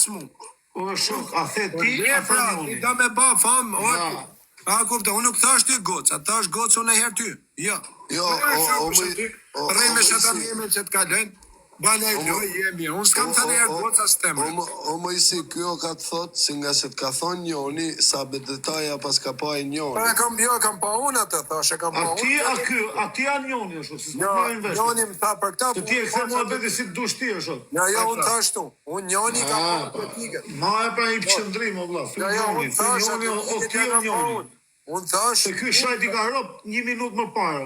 mu. O shok, a the ti, a pra, ti da me ba fam, a kupta, unë nuk thash ty goca, thash goca unë e herë ty. Jo. Jo, rrej me shëta mjeme që t'ka lën, bala e loj, jemi, unë s'kam të herë goca s'temë. O më i si, kjo ka të thot, si nga se t'ka thonë njoni, sa be detaja pas ka pa e njoni. Kam pa unë atë, thash e kam pa unë. A ti a njoni, është, si njoni më tha për këta, të ti e këse mua beti si të dush ti, është. Jo, unë thash tu, unë njoni ka pa politikët. Ma e pra i pëqëndrim, o vla, unë thash, unë thash... Se ky shajt i ka rop 1 minutë më parë,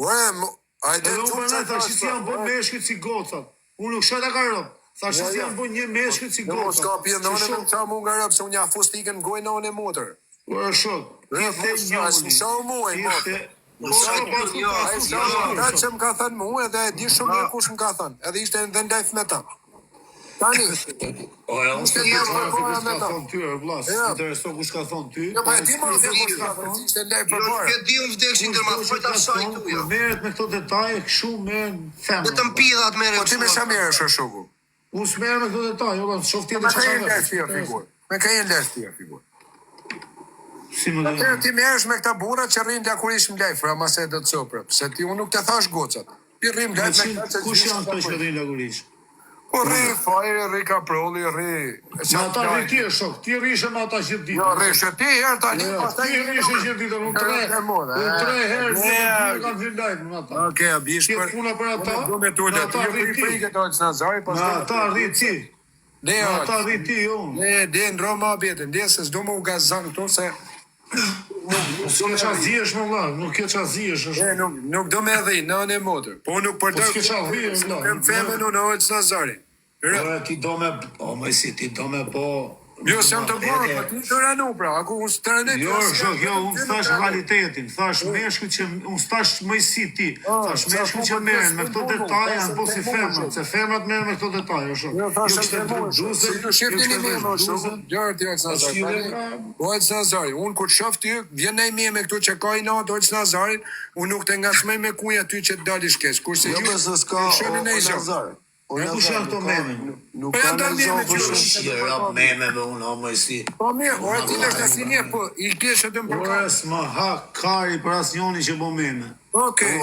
vla. Ajde të që të thash si janë bën meshkët si gocat. Unë nuk shajt e ka rop. Thash si janë bën një meshkët si gocat. Unë s'ka pje nëne më qa mu nga rop, se unë ja fustikën në gojë nëne motër. Ua shok, ti the njoni. Më shau mu e motër. Ta që më ka thënë mu edhe e di shumë e kush më ka thënë. Edhe ishte në ndajf me ta. Tani. Ishte një kush ka thonë ty, vlas. Intereso kush ka thonë ty. Jo, pa e di më se kush ka thonë. Ishte ndajf për parë. Ke di unë vdekshin ndërma, fojta saj tu, jo. Merret me këto detaje, këshu me femër. Vetëm pidhat merret. Po ti me shamirë është shoku. Unë s'merr me këto detaje, jo, shof tjetër çfarë. Me ka një lef tjetër figur. Si më dhe. Ti merresh me këta burra që rrin lakurish në lef, pra mase do të çopra. Se ti unë nuk të thash gocat. Ti rrim lef me këta. Kush janë këto që rrin lakurish? Po rri fajre, rri kaprolli, rri... Ma ata rri ti e shok, ti rrishe me ata gjithë ditë. Jo, rrishe ti herë tani. Ti rrishe gjithë ditë, unë 3 herë kam të lajtë me ata. Oke, a bish për... Ti puna për ata, me ata rri ti. Me ata rri ti. Me ata rri ti, unë. Ne, dhe në Roma abjetin, dhe se s'do më u gazan këto se... Nuk qa ziesh më vla, nuk ke qa ziesh. Nuk do me dhej, në e motër. Po nuk përdoj... Po s'ke qa dhej, vla. Në femen unë ojtë së Nazari. Ti do me... O, më si, ti do me po... Jo, se më të bërë, pa ti të ranu, pra, aku unë së të ranet. Jo, shok, jo, unë thash realitetin, thash meshku që, unë thash mëjsi ti, thash meshku që meren me këto detaje, janë po si femrat, se femrat meren me këto detaje, shok. Jo, thash e të mërë, se ju shifti një mërë, shok, gjërë ti ojtë së Nazari, ojtë së Nazari, unë kur shof ty, vjen e mje me këtu që ka i natë ojtë së Nazari, unë nuk të nga smej me kuja ty që të dali shkes, kurse ju, E ku shë këto meme? Nuk ka në zonë për shumë. Shira meme me unë, o mëjsi. Po mirë, o e ti lështë asi një, po i keshe të më përka. O s'ma ha kari për as njoni që po meme. Okej,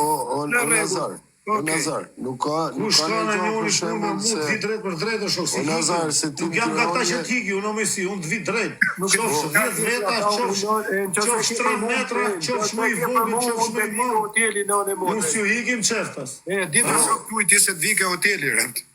O Nazar, nuk ka Kush ka në njoni për punë me shumë mu të vi drejt për drejt, o shok, si Nazar, se ti nuk jam ka ta që t'hiki, unë o mëjsi, unë të vi drejt. Qofsh 10 veta, qofsh 3 metra, qofsh më i vogël, qofsh më i madh. Unë s'ju hikim qeftas. Ditë shok tu i ti se të vike hoteli, rënd.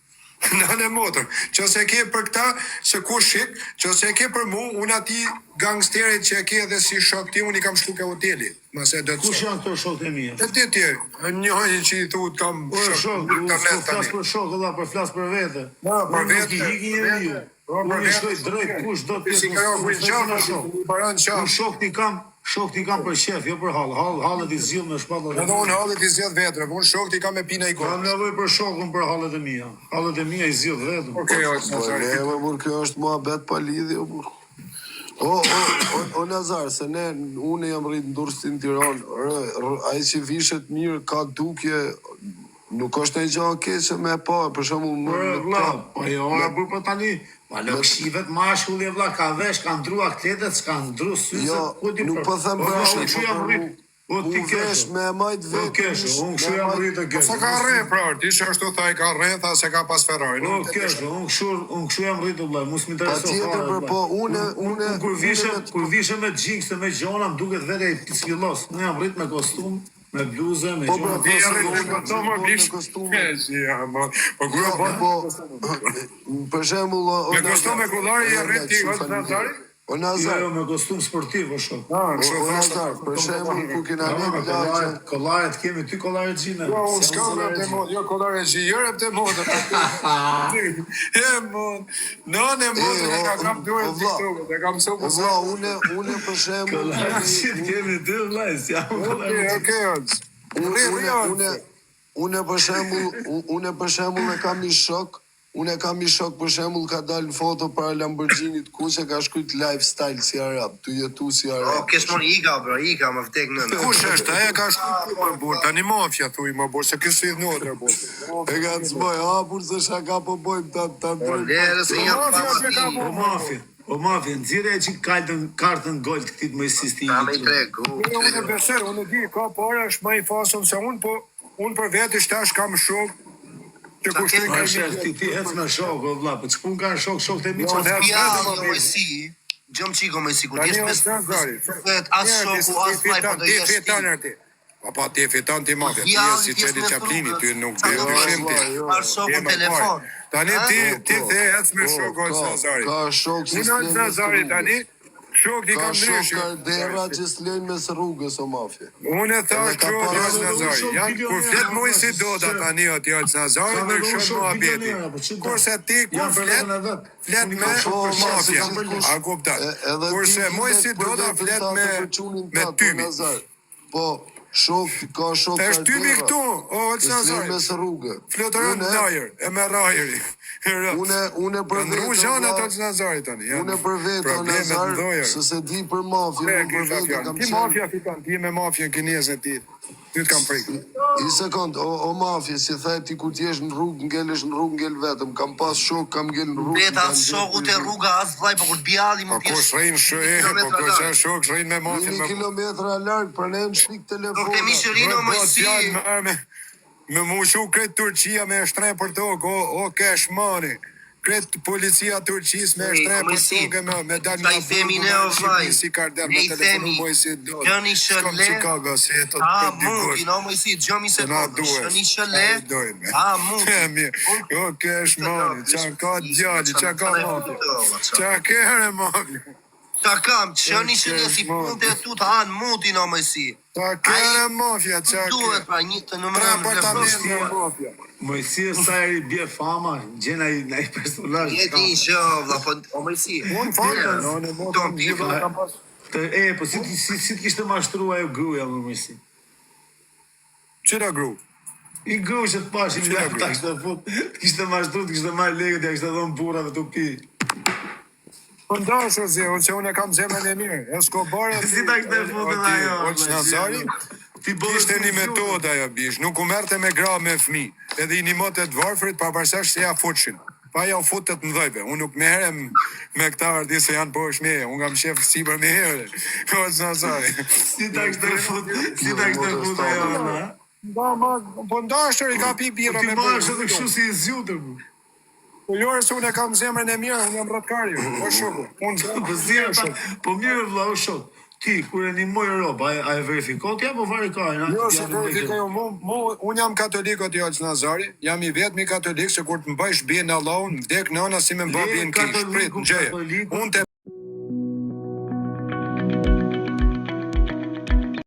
Në motër, që se ke për këta, se ku shik, që se ke për mu, unë ati gangsterit që ke edhe si shok ti, unë i kam shku ke hoteli. Kush janë këto shok e mija? E ti tjerë, njëjë që i thut kam shok, unë flas për shok, edhe për flas për vete. Për vete. Unë i hiki një një. Unë i shkoj drejt, kush do të shok. Shok t'i kam për qef, jo për halët i zhjith me shpallat. Edhe unë halët i zhjith vetre, unë shok t'i kam me pina i gojë. Kam nevoj për shokun për halët e mija. Halët e mija i zhjith vetëm. Okej, kjo është mua bet pa lidhje, bur. O Nazar, se unë jam rritë në Durrësin Tiranë, ai që vishet mirë ka dukje, nuk është e gjanë keqe me pa, për shembull më... Po jo, bur për tani... Pa lëkshivet mashkulli e vla, ka vesh, ka ndru akletet, s'ka ndru syze. Jo, nuk po them për unë vesh me majt vetë. O keshe, unë këshu jam rritë e keshe. Se ka rre, pra, ti që është të thaj ka rre, tha se ka pas Ferrari. O keshe, unë këshu jam rritë, vla, mus mi intereso fare. Pa tjetër për po, unë... Kur vishe me gjikës e me gjona, më duket vete i pisvillos. Unë jam rritë me kostum, me bluze, me gjona. Për shembull, me kostum e kullari e rritë ti, o Nazari? O Nazar, jo, me kostum sportiv, o shok. O Nazar, për shembull, ku kena një lagje... Kollaret kemi, ty kollaret gjine. Jo, unë s'kam rëp të modë, jo kollaret gjine, jo rëp të modë. E mod, në modë, e ka kam duhet të këtu, e kam së përsa. Une për shembull... Kollaret gjine kemi dy vlajs, jam kollaret gjine. Une për shembull e kam një shok, Unë e kam i shok për shembull ka dalë në foto para Lamborghini-t kuqe ka shkruajt lifestyle si arab, tu jetu si arab. O, kesh mon Ika, bro, Ika, më vdek në. Kush është? Aja ka shku më burr, tani mafja thuj më burr, se kësë i notër burr. E ka të zboj, hapur se shaka po bojmë ta O, lerë se jam O mafia, nxirre që kartën gol këtit Mojsis ti. Ta me i tregu. Unë besoj, unë di, ka para është më i fasëm se unë për vetë shtash kam shok që kushtojnë ka Ti ec me shok, o vlla, po ç'pun ka shok të mi Jo, çfarë? ne- Fjallë Mojsi, gjëm qiko Mojsi, ku t'jesh mes as shoku, as sniper të jesh ti. Pa ti fiton ti mafja, ti je si Çeli Çaplini, ty nuk Qa dhe do dyshim të ti. Marë shoku në telefon. Tani ti the ec me shok ose Nazari. Ka shok si Unë ose Nazari tani, shok ti Ka kam shok ndryshë. kardera që s'lejnë mes rrugës o mafia. Unë e thash Edhe ka shok parë ose edhe Nazari. unë Janë shok kur flet moj si do ta bilionera, tani aty ose Nazari, Ka në edhe unë shumë shok muhabeti. bilionera, po ç'do? Kurse ti kur Janë flet përveten e vet. flet Unë me kam shok për mafja. shok, A kuptat? Edhe Kurse ti moj vite si do ta për flet vetën me për çunin me tat, tymi. Nazar. Po, shok, ka shok Është tymi këtu, o S'lejnë Nazari. mes rrugë. Flotoron lajër, e me rajëri. Unë për Në vetë. rrugën ato vlla, të Nazari tani. janë Unë për vetë, o probleme të Nazar, ndoja. se se di për mafia, unë për vetë kam Ti qenë. mafja fiton, ti me mafjen kineze ti. Ty të kam frikë. I sekond, o mafia, si thaj ti ku t'jesh në rrugë, ngelesh në rrugë, ngel vetëm. Kam pas shok, kam ngel në rrugë. Beta as shoku te rruga, as vllai, po kur t'bjalli Po më ku pjesë. shrejnë shë, po ku që shok shrejnë me mafjen. 1 kilometra larg, për ne në shpik Nuk te telefona. Michelino Mojsi. Me mushu kretë Turqia me shtre për tokë, o keshmani. Kretë policia Turqis me shtre për tokë, me dalë Qa i themi ne o vaj, si karder, ne me i telefonu themi, moj si do. gjëni shëlle, Chicago, si e të a të mundi, no Mojsi, gjëmi se Na të duhet. shëni shëlle, a mundi. O keshmani, qa ka djali, qa ka mafja. Qa kere mafja. Ta kam, qëni shëlle si punë të tu të anë mundi, no Mojsi. Qa kere mafja, qa Duhet kere. pra një të Tre nëmërën në apartamente vlefrosti. në mafja. Mojsi sa i bie fama, gjena ai personazh. Jeti një gjë, vlla, po o Mojsi. Unë falë, në Ton piva. kam pas. Po si të kishte mashtruar ajo gruaja më Mojsi. Qëra gru? I gruaj që të pashim Cila ja gruaj? ta kishte fut, kishte mashtruar, kishte marrë lekët, ja kishte dhënë burrave të pi. Po ndashë zi, se unë e kam zemrën e mirë. Escobar Si ta kishte futën ajo? Oç Nazari. Ti Ishte një metodë ajo bish, nuk u merrte me gra me fëmijë. Edhe i nimot e të varfrit pavarësisht se ja futshin. Pa ja u futet të mëdhëve. Unë nuk merrem me këta ardi se janë poshtë meje. Unë kam shef sipër me herë. Oç Nazari. Si ta kishte fut ajo, ha? Po ndashër i ka pi bira Ti me marrësh edhe kështu si i zjutur. Po jore se unë e kam zemrën e mirë, unë jam rrotkari. Po shoku. Po zjerë, po mirë vlla o shok. Ti kur e nimoj roba, a e verifikot ja po vari ka? Jo, se verifikoj unë jam katolik o t'joq Nazari, jam i vetmi katolik se kur të mbajsh bje në Allahun, vdek nëna si me mba bje në kish, prit, në gjeje. Unë të